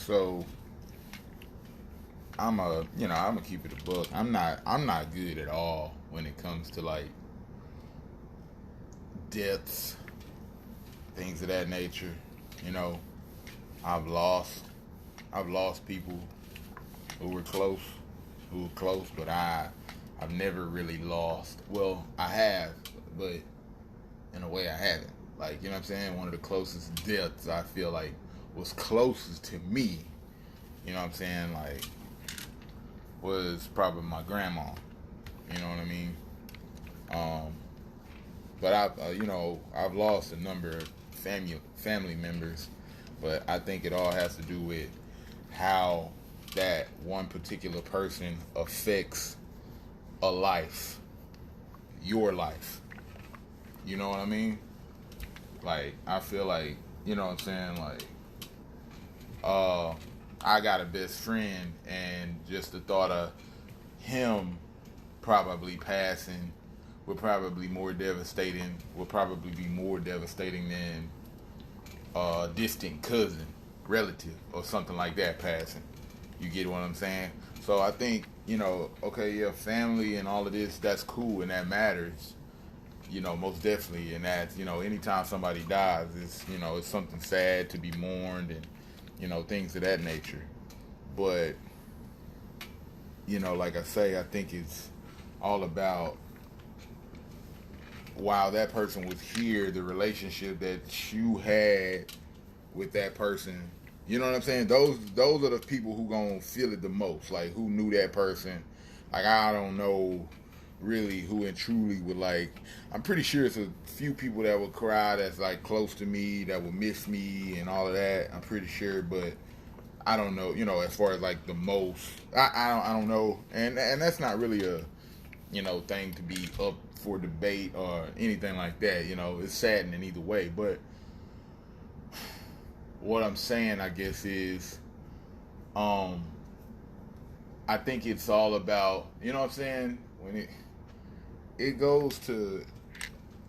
So I'm a keep it a book. I'm not good at all when it comes to like deaths, things of that nature. You know, I've lost I've lost people who were close, but I've never really lost. Well, I have, but in a way I haven't. Like, you know what I'm saying? One of the closest deaths I feel like was closest to me, you know what I'm saying? Like, was probably my grandma. You know what I mean? Um, but I've lost a number of family members, but I think it all has to do with how that one particular person affects a life, your life. You know what I mean? Like, I feel like, you know what I'm saying? Like, I got a best friend, and just the thought of him probably passing would probably be more devastating than a distant cousin, relative, or something like that passing. You get what I'm saying? So I think, okay, yeah, family and all of this, that's cool and that matters, most definitely. And that's, anytime somebody dies, it's something sad to be mourned and, things of that nature. But, like I say, I think it's all about while that person was here, the relationship that you had with that person. You know what I'm saying? Those are the people who gonna feel it the most. Like, who knew that person. Like, I don't know really who and truly would, like, I'm pretty sure it's a few people that would cry that's like close to me, that would miss me and all of that. I'm pretty sure, but I don't know, as far as like the most, I don't know. And that's not really a, thing to be up for debate or anything like that. It's saddening either way. But what I'm saying, I guess, is, I think it's all about, you know what I'm saying? When it goes to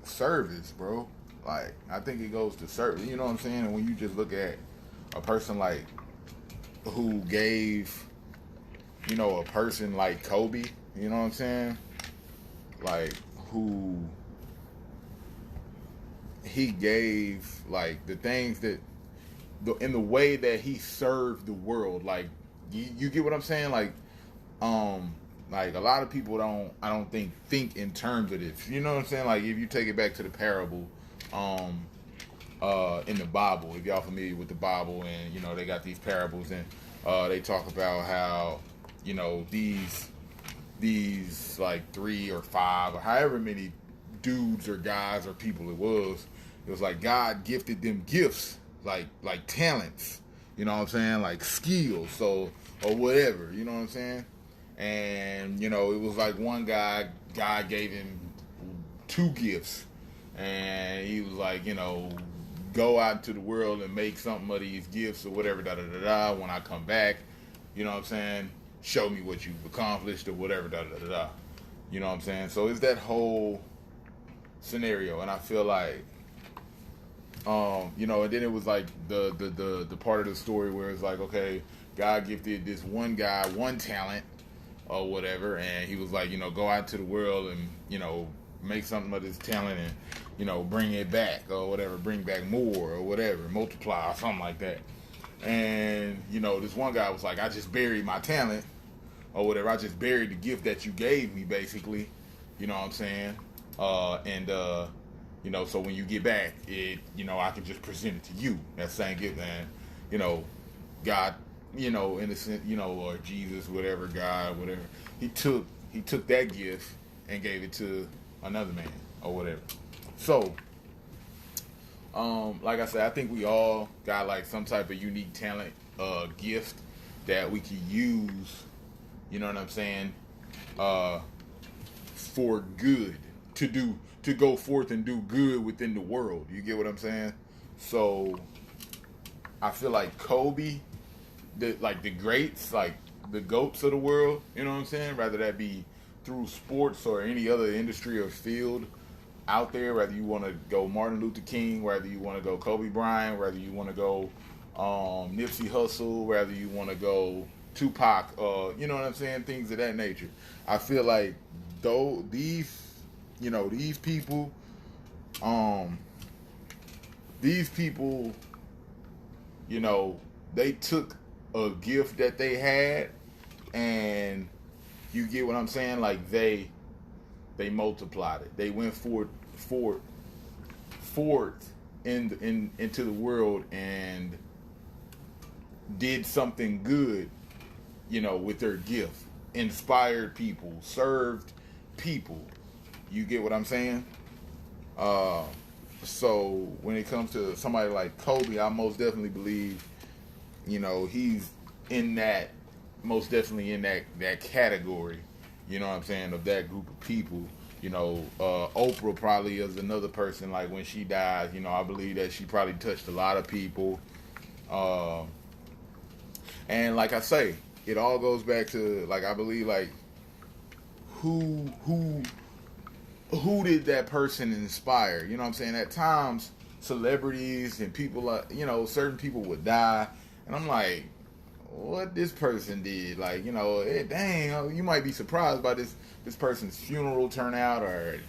service, bro. Like, I think it goes to service. You know what I'm saying? And when you just look at a person like who gave, a person like Kobe, you know what I'm saying? Like, who he gave, like, the things that, in the way that he served the world. Like, you get what I'm saying? Like a lot of people I don't think in terms of this. You know what I'm saying? Like, if you take it back to the parable, in the Bible, if y'all familiar with the Bible, and they got these parables, and they talk about how these like 3 or 5 or however many dudes or guys or people it was like God gifted them gifts, like talents, you know what I'm saying, like skills, so, or whatever, you know what I'm saying. And it was like one guy, God gave him 2 gifts, and he was like, go out into the world and make something of these gifts or whatever, da da da da. When I come back, you know what I'm saying, show me what you've accomplished or whatever, da da da da. You know what I'm saying? So it's that whole scenario, and I feel like, and then it was like the part of the story where it's like, okay, God gifted this one guy one talent or whatever, and he was like, go out to the world and make something of this talent and bring it back or whatever, bring back more or whatever, multiply or something like that. And this one guy was like, I just buried my talent or whatever. I just buried the gift that you gave me, basically. You know what I'm saying? So when you get back, I can just present it to you, that same gift. And God, innocent, or Jesus, whatever, God, whatever, he took that gift and gave it to another man or whatever. So, like I said, I think we all got like some type of unique talent, gift that we can use, you know what I'm saying, for good, to go forth and do good within the world. You get what I'm saying? So I feel like Kobe, the greats, like the GOATs of the world, you know what I'm saying? Rather that be through sports or any other industry or field out there, whether you want to go Martin Luther King, whether you want to go Kobe Bryant, whether you want to go Nipsey Hussle, whether you want to go Tupac, you know what I'm saying, things of that nature. I feel like though these people, um, these people, they took a gift that they had, and you get what I'm saying, like they multiplied it. They went forward into the world and did something good, with their gift. Inspired people, served people. You get what I'm saying? So when it comes to somebody like Kobe, I most definitely believe, he's in that, most definitely in that category, you know what I'm saying, of that group of people. Oprah probably is another person, like when she died, I believe that she probably touched a lot of people. And like I say, it all goes back to, like, I believe, like, who did that person inspire? You know what I'm saying? At times, celebrities and people, certain people would die, and I'm like, what this person did? Like, dang, you might be surprised by this person's funeral turnout, or,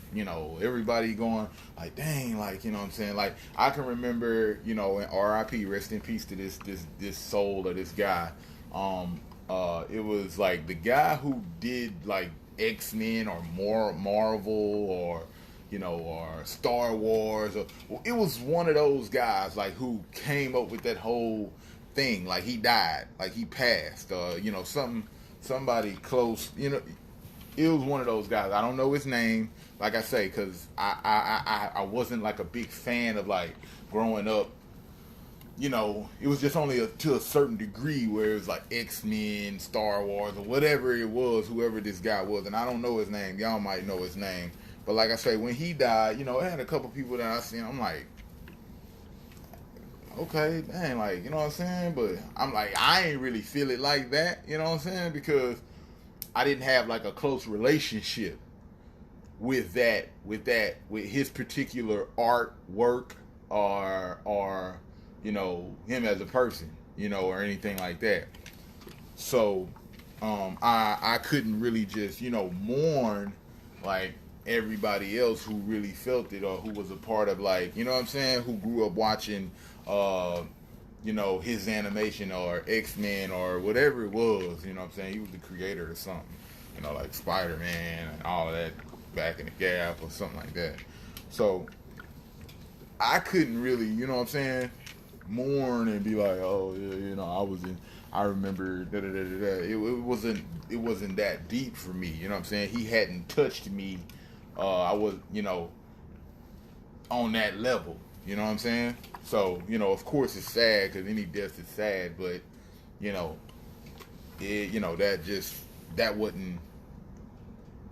everybody going, like, dang, like, you know what I'm saying? Like, I can remember, in RIP, rest in peace to this soul of this guy. It was like the guy who did like X-Men or more Marvel, or or Star Wars, or it was one of those guys, like, who came up with that whole thing. Like, he died, like he passed, somebody close, it was one of those guys. I don't know his name, like I say, because I wasn't like a big fan of, like, growing up. It was just only to a certain degree, where it was like X-Men, Star Wars, or whatever it was, whoever this guy was. And I don't know his name. Y'all might know his name. But like I say, when he died, it had a couple people that I seen. I'm like, okay, dang, like, you know what I'm saying? But I'm like, I ain't really feel it like that, you know what I'm saying? Because I didn't have like a close relationship with his particular artwork, or him as a person, or anything like that. So, I couldn't really just, mourn like everybody else who really felt it, or who was a part of, like, you know what I'm saying, who grew up watching, his animation, or X-Men, or whatever it was, you know what I'm saying. He was the creator of something, like Spider-Man and all of that back in the Gap, or something like that. So, I couldn't really, you know what I'm saying, mourn and be like, oh yeah, I remember da da da da. It wasn't that deep for me, you know what I'm saying. He hadn't touched me. I was, on that level, you know what I'm saying. So, of course it's sad, because any death is sad, but that wasn't,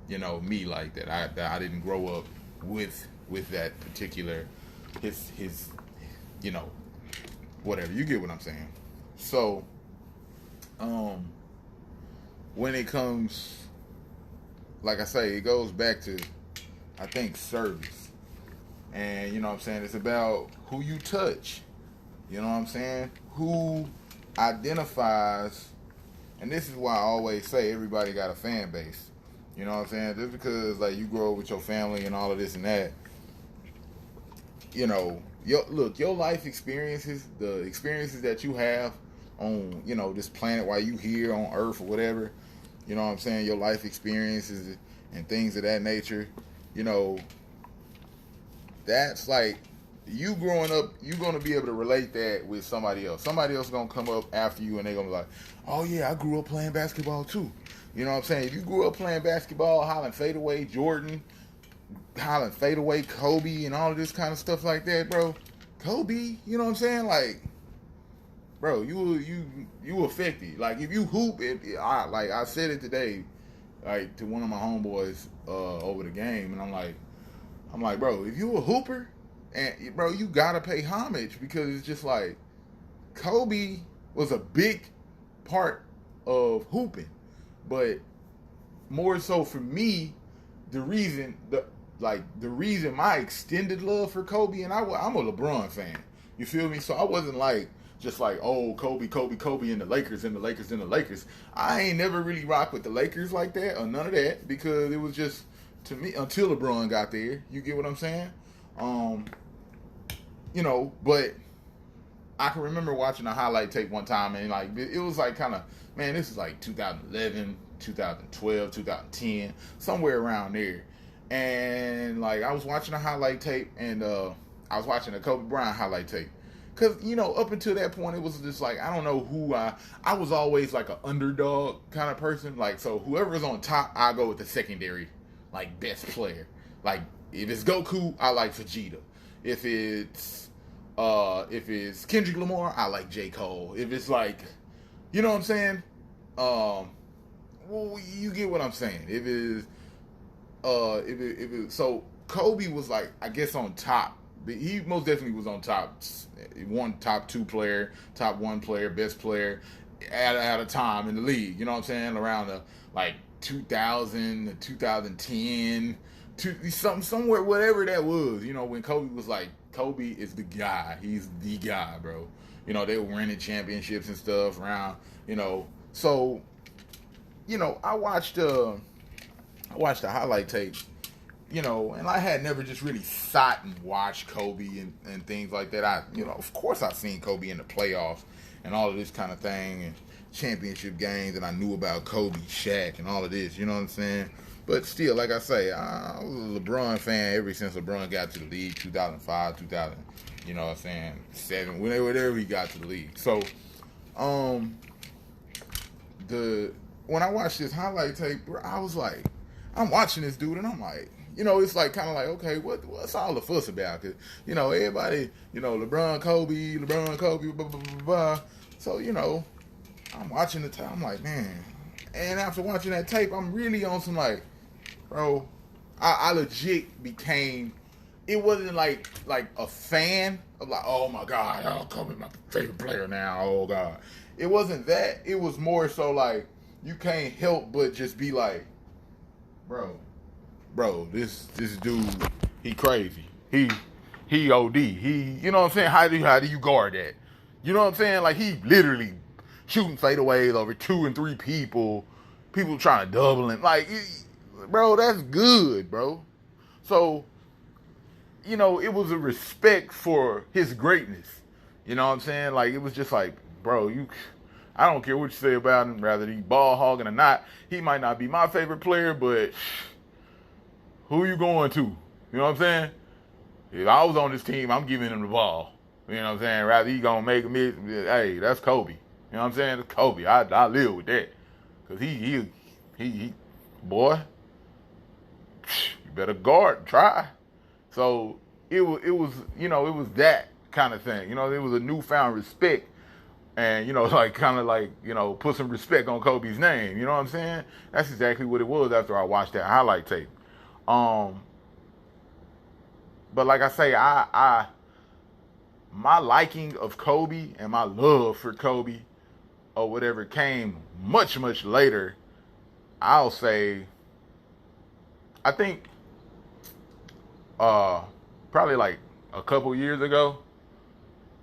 me like that. I didn't grow up with that particular his whatever, you get what I'm saying. So, when it comes, like I say, it goes back to, I think, service. And, you know what I'm saying, it's about who you touch. You know what I'm saying? Who identifies, and this is why I always say everybody got a fan base. You know what I'm saying? Just because, like, you grow up with your family and all of this and that, your life experiences, the experiences that you have on, this planet while you here on Earth or whatever, you know what I'm saying, your life experiences and things of that nature, that's like, you growing up, you're going to be able to relate that with somebody else. Somebody else is going to come up after you, and they're going to be like, oh yeah, I grew up playing basketball too. You know what I'm saying? If you grew up playing basketball, hollering fadeaway Jordan, hollering fadeaway Kobe, and all of this kind of stuff like that, bro. Kobe, you know what I'm saying? Like, bro, you affected. Like, if you hoop, like I said it today, like, to one of my homeboys over the game, and I'm like, bro, if you a hooper, and bro, you gotta pay homage, because it's just like, Kobe was a big part of hooping, but more so for me, the reason my extended love for Kobe, and I'm a LeBron fan. You feel me? So I wasn't like just like, oh, Kobe, Kobe, Kobe, and the Lakers, and the Lakers, and the Lakers. I ain't never really rocked with the Lakers like that or none of that because it was just to me until LeBron got there. You get what I'm saying? Um, but I can remember watching a highlight tape one time and like it was like kind of, man, this is like 2011, 2012, 2010, somewhere around there. And like I was watching a highlight tape and I was watching a Kobe Bryant highlight tape. Cause up until that point it was just like I don't know who I was always like an underdog kind of person. Like so whoever's on top, I go with the secondary, like best player. Like if it's Goku, I like Vegeta. If it's Kendrick Lamar, I like J. Cole. If it's like, you know what I'm saying? Well, you get what I'm saying. So Kobe was like, I guess on top. He most definitely was on top. One top two player, top one player, best player at a time in the league. You know what I'm saying? Around the like 2000 to 2010, somewhere, whatever that was. When Kobe was like, Kobe is the guy. He's the guy, bro. They were winning championships and stuff around. So I watched the highlight tape. And I had never just really sat and watched Kobe and things like that. Of course I've seen Kobe in the playoffs and all of this kind of thing and championship games, and I knew about Kobe, Shaq, and all of this, you know what I'm saying? But still, like I say, I was a LeBron fan ever since LeBron got to the league, 2005, 2000, you know what I'm saying, 7, whenever he got to the league. So, when I watched this highlight tape, I was like, I'm watching this dude, and I'm like, it's like kind of like, okay, what's all the fuss about? Because, everybody, LeBron, Kobe, blah, blah, blah, blah. So, I'm watching the tape. I'm like, man. And after watching that tape, I'm really on some like, bro, I legit became, it wasn't like a fan of like, oh my God, Kobe my favorite player now, oh God. It wasn't that. It was more so like, you can't help but just be like, bro, this dude, he crazy. He OD. He, you know what I'm saying? How do you guard that? You know what I'm saying? Like he literally shooting fadeaways over 2 and 3 people trying to double him. Like, bro, that's good, bro. So, it was a respect for his greatness. You know what I'm saying? Like, it was just like, bro, I don't care what you say about him, rather he ball hogging or not. He might not be my favorite player, but who you going to? You know what I'm saying? If I was on this team, I'm giving him the ball. You know what I'm saying? Rather he gonna make me, hey, that's Kobe. You know what I'm saying? It's Kobe. I live with that. Cause he boy, you better guard, try. So it was it was that kind of thing. It was a newfound respect. And, put some respect on Kobe's name. You know what I'm saying? That's exactly what it was after I watched that highlight tape. But like I say, my liking of Kobe and my love for Kobe or whatever came much, much later. I'll say, I think, probably like a couple years ago,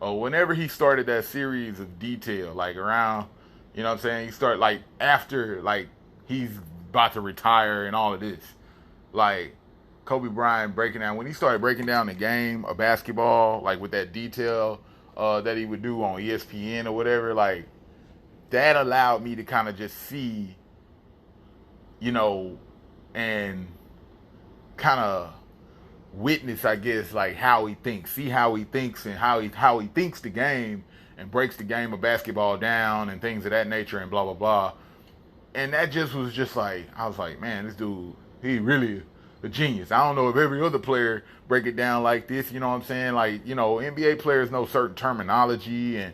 whenever he started that series of detail, like around, you know what I'm saying? He started like after, like he's about to retire and all of this, like Kobe Bryant when he started breaking down the game of basketball, like with that detail that he would do on ESPN or whatever, like that allowed me to kind of just see, and kind of witness, I guess, like how he thinks, see how he thinks and how he thinks the game and breaks the game of basketball down and things of that nature and blah, blah, blah. And that just was just like, I was like, man, this dude, he really a genius. I don't know if every other player break it down like this, you know what I'm saying? Like, NBA players know certain terminology and,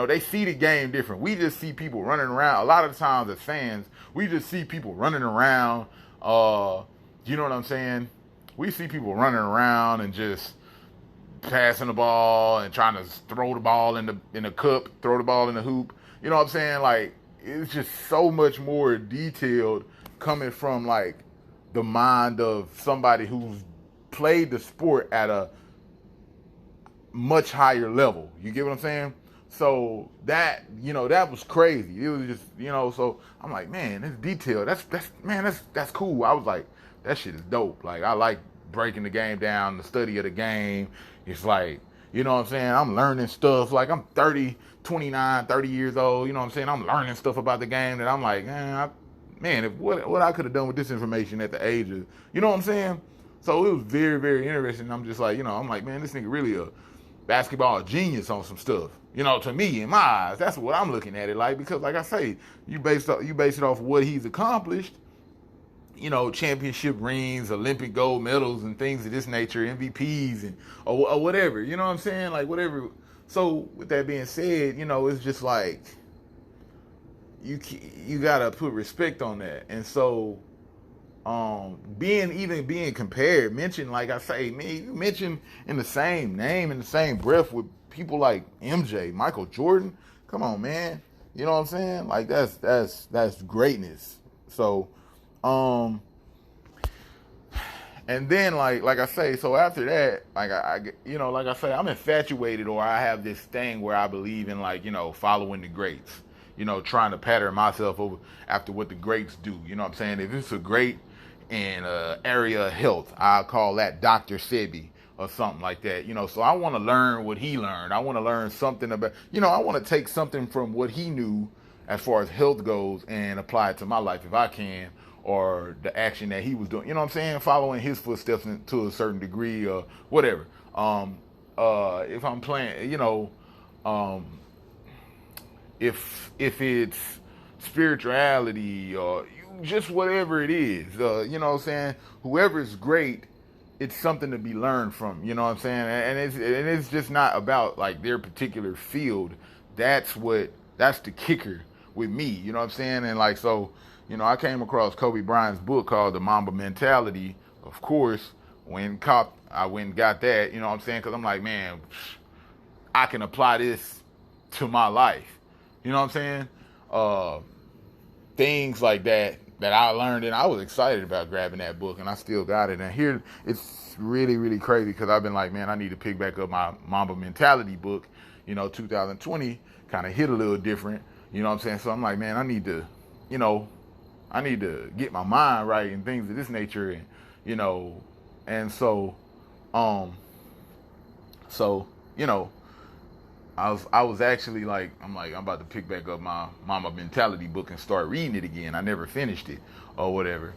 they see the game different. We just see people running around. A lot of times as fans, we just see people running around. You know what I'm saying? We see people running around and just passing the ball and trying to throw the ball in the cup, throw the ball in the hoop. You know what I'm saying? Like, it's just so much more detailed coming from like the mind of somebody who's played the sport at a much higher level. You get what I'm saying? So that, that was crazy. It was just, so I'm like, man, this detail, that's cool. I was like, that shit is dope. Like, I like breaking the game down, the study of the game. It's like, you know what I'm saying? I'm learning stuff. Like, I'm 30 years old. You know what I'm saying? I'm learning stuff about the game that I'm like, man, if what I could have done with this information at the age of, you know what I'm saying? So it was very, very interesting. I'm just like, I'm like, man, this nigga really a basketball genius on some stuff. To me, in my eyes, that's what I'm looking at it like, because like I say, you base it off of what he's accomplished, championship rings, Olympic gold medals, and things of this nature, MVPs, and or whatever. You know what I'm saying? Like, whatever. So with that being said, it's just like you gotta put respect on that. And so being compared, mentioned, like I say, man, you mentioned in the same name, in the same breath with people like MJ, Michael Jordan. Come on, man. You know what I'm saying? Like, that's greatness. So, and then like I say, so after that, like like I say, I'm infatuated, or I have this thing where I believe in, like, following the greats, trying to pattern myself over after what the greats do. You know what I'm saying? If it's a great in area of health, I'll call that Dr. Sebi or something like that. So I want to learn what he learned. I want to learn something about, I want to take something from what he knew as far as health goes and apply it to my life if I can, or the action that he was doing. You know what I'm saying? Following his footsteps to a certain degree or whatever. If I'm playing, if it's spirituality or just whatever it is, you know what I'm saying? Whoever is great, it's something to be learned from, you know what I'm saying? And it's just not about like their particular field. That's the kicker with me, you know what I'm saying? And like, so, I came across Kobe Bryant's book called The Mamba Mentality. Of course, I went and got that, you know what I'm saying? Because I'm like, man, I can apply this to my life. You know what I'm saying? Things like that I learned, and I was excited about grabbing that book, and I still got it. And here, it's really, really crazy, because I've been like, man, I need to pick back up my Mamba Mentality book. 2020 kind of hit a little different. You know what I'm saying? So I'm like, man, I need to get my mind right and things of this nature, and and so, I was actually like, I'm about to pick back up my Mama Mentality book and start reading it again. I never finished it or whatever.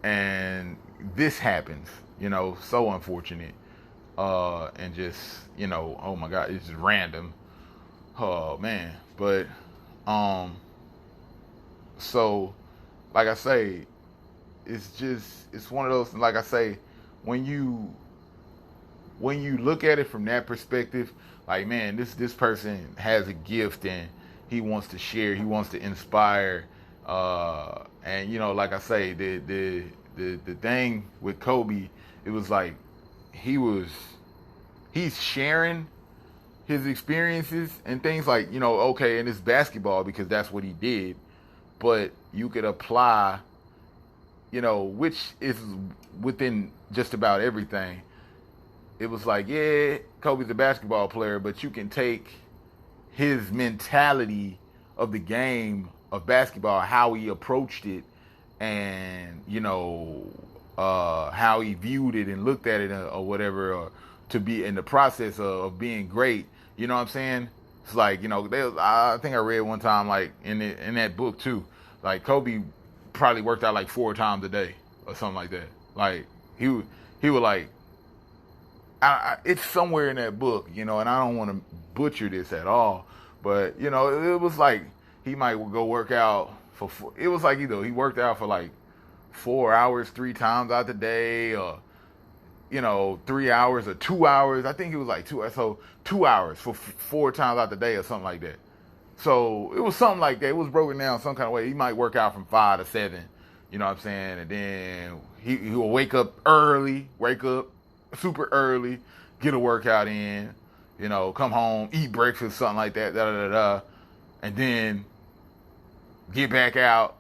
And this happens, so unfortunate. And just, oh my God, it's just random. Oh man. But, so like I say, it's one of those, like I say, when you look at it from that perspective, like, man, this person has a gift and he wants to share, he wants to inspire, and like I say, the thing with Kobe, it was like he's sharing his experiences and things, like, okay, and it's basketball because that's what he did, but you could apply, which is within just about everything. It was like, yeah, Kobe's a basketball player, but you can take his mentality of the game of basketball, how he approached it, and, how he viewed it and looked at it or whatever, or to be in the process of being great. You know what I'm saying? It's like, I think I read one time, like, in that book too, like, Kobe probably worked out like 4 times a day or something like that. Like, he would like, it's somewhere in that book, and I don't want to butcher this at all, but, it was like he might go work out it was like either he worked out for like 4 hours 3 times out the day, or 3 hours or 2 hours. I think it was like 2 hours, so 2 hours for 4 times out the day or something like that. So it was something like that. It was broken down some kind of way. He might work out from 5 to 7, you know what I'm saying, and then he will wake up super early, get a workout in, come home, eat breakfast, something like that, and then get back out,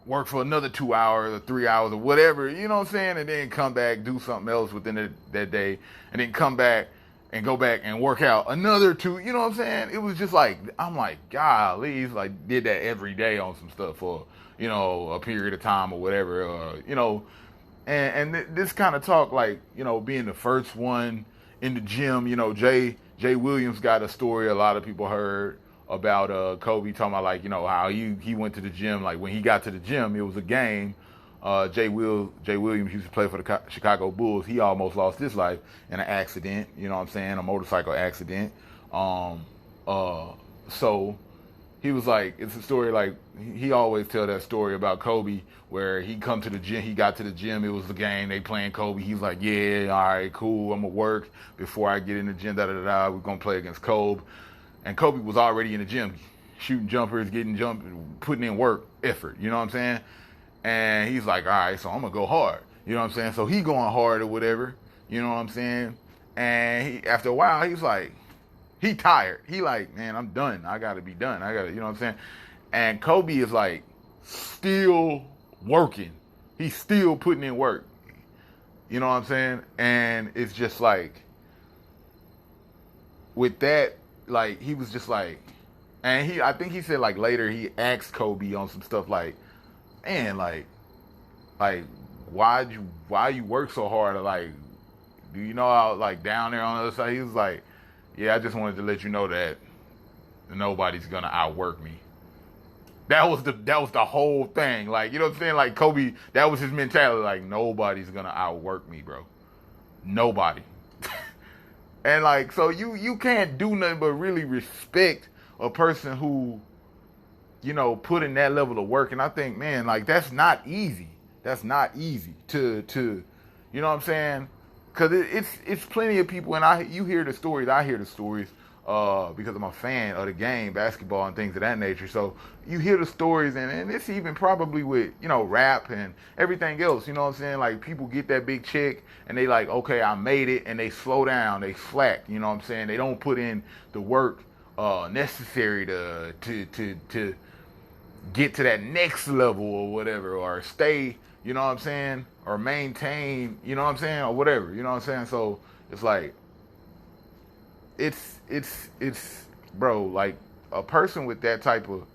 work for another 2 hours or 3 hours or whatever, you know what I'm saying, and then come back, do something else within that day, and then come back and go back and work out another 2. You know what I'm saying? It was just like, I'm like, golly, he's like, did that every day on some stuff for, a period of time or whatever, and this kind of talk, like, being the first one in the gym, Jay Williams got a story a lot of people heard about Kobe, talking about, like, how he went to the gym, like when he got to the gym, it was a game. Jay Williams used to play for the Chicago Bulls. He almost lost his life in an accident, a motorcycle accident. So he was like, it's a story, like, he always tell that story about Kobe, where he come to the gym, he got to the gym, it was the game, they playing Kobe, he's like, yeah, all right, cool, I'm gonna work before I get in the gym, we're gonna play against Kobe. And Kobe was already in the gym, shooting jumpers, putting in work, effort, you know what I'm saying? And he's like, all right, so I'm gonna go hard, you know what I'm saying? So he going hard or whatever, you know what I'm saying? And after a while, he's like, he tired. He like, man, I'm done. I gotta be done. You know what I'm saying? And Kobe is like, still working. He's still putting in work. You know what I'm saying? And it's just like, with that, like, he was just like, and I think he said, like, later he asked Kobe on some stuff like, man, like why you work so hard? Or, like, do you know how, like, down there on the other side? He was like, yeah, I just wanted to let you know that nobody's gonna outwork me. That was the whole thing. Like, you know what I'm saying? Like, Kobe, that was his mentality. Like, nobody's gonna outwork me, bro. Nobody. And, like, so you can't do nothing but really respect a person who, put in that level of work. And I think, man, like, that's not easy. That's not easy to you know what I'm saying? Because it's plenty of people, and you hear the stories, I hear the stories, because I'm a fan of the game, basketball and things of that nature. So you hear the stories, and it's even probably with, rap and everything else, you know what I'm saying? Like, people get that big check, and they like, okay, I made it, and they slow down, they slack, you know what I'm saying? They don't put in the work necessary to get to that next level or whatever, or stay, you know what I'm saying, or maintain, you know what I'm saying, or whatever, you know what I'm saying? So it's like, it's bro, like, a person with that type of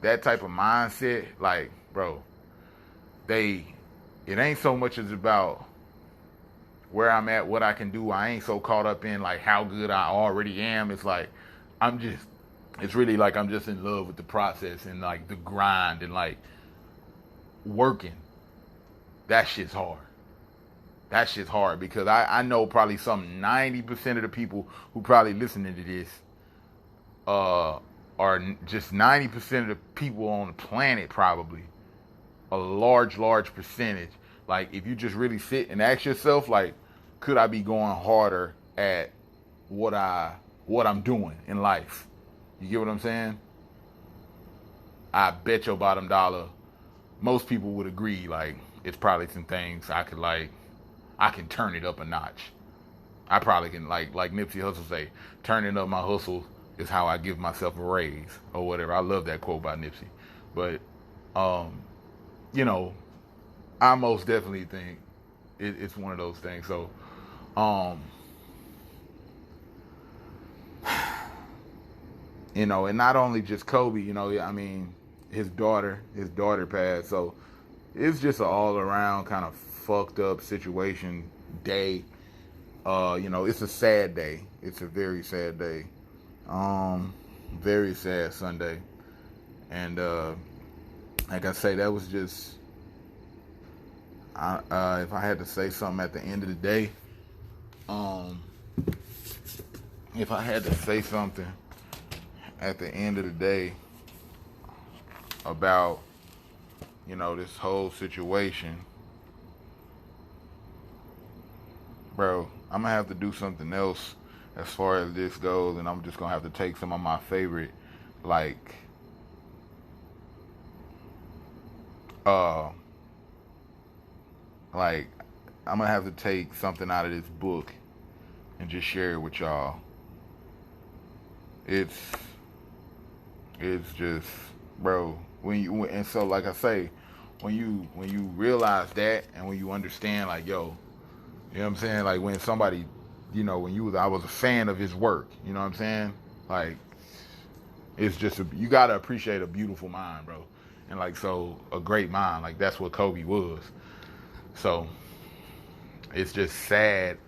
mindset, like, bro, it ain't so much as about where I'm at, what I can do. I ain't so caught up in, like, how good I already am. It's like, it's really like I'm just in love with the process and, like, the grind and, like, working. That shit's hard. That shit's hard, because I know probably some 90% of the people who probably listening to this are just 90% of the people on the planet, probably. A large percentage. Like, if you just really sit and ask yourself, like, could I be going harder at what I'm doing in life? You get what I'm saying? I bet your bottom dollar, most people would agree, like, it's probably some things I can turn it up a notch. I probably can, like Nipsey Hussle say, turning up my hustle is how I give myself a raise, or whatever. I love that quote by Nipsey. But, I most definitely think it's one of those things. So, and not only just Kobe, I mean, his daughter passed. So it's just an all around kind of fucked up situation day. It's a sad day. It's a very sad day. Very sad Sunday. And like I say, that was just, if I had to say something at the end of the day, if I had to say something at the end of the day about, this whole situation, bro, I'm gonna have to do something else as far as this goes, and I'm just gonna have to take some of my favorite, like, I'm gonna have to take something out of this book and just share it with y'all. It's just, bro, and so, like I say, when you realize that, and when you understand, like, yo, you know what I'm saying? Like, when somebody I was a fan of his work. You know what I'm saying? Like, it's just you gotta appreciate a beautiful mind, bro. And like, so a great mind, like that's what Kobe was. So it's just sad,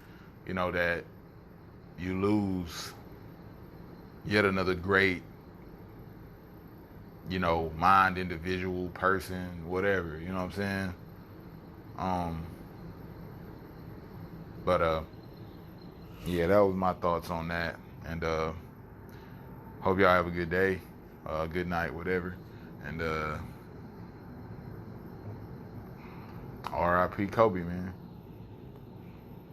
that you lose yet another great, mind individual, person, whatever, you know what I'm saying? Um but yeah, that was my thoughts on that. And hope y'all have a good day, good night, whatever. And RIP Kobe, man.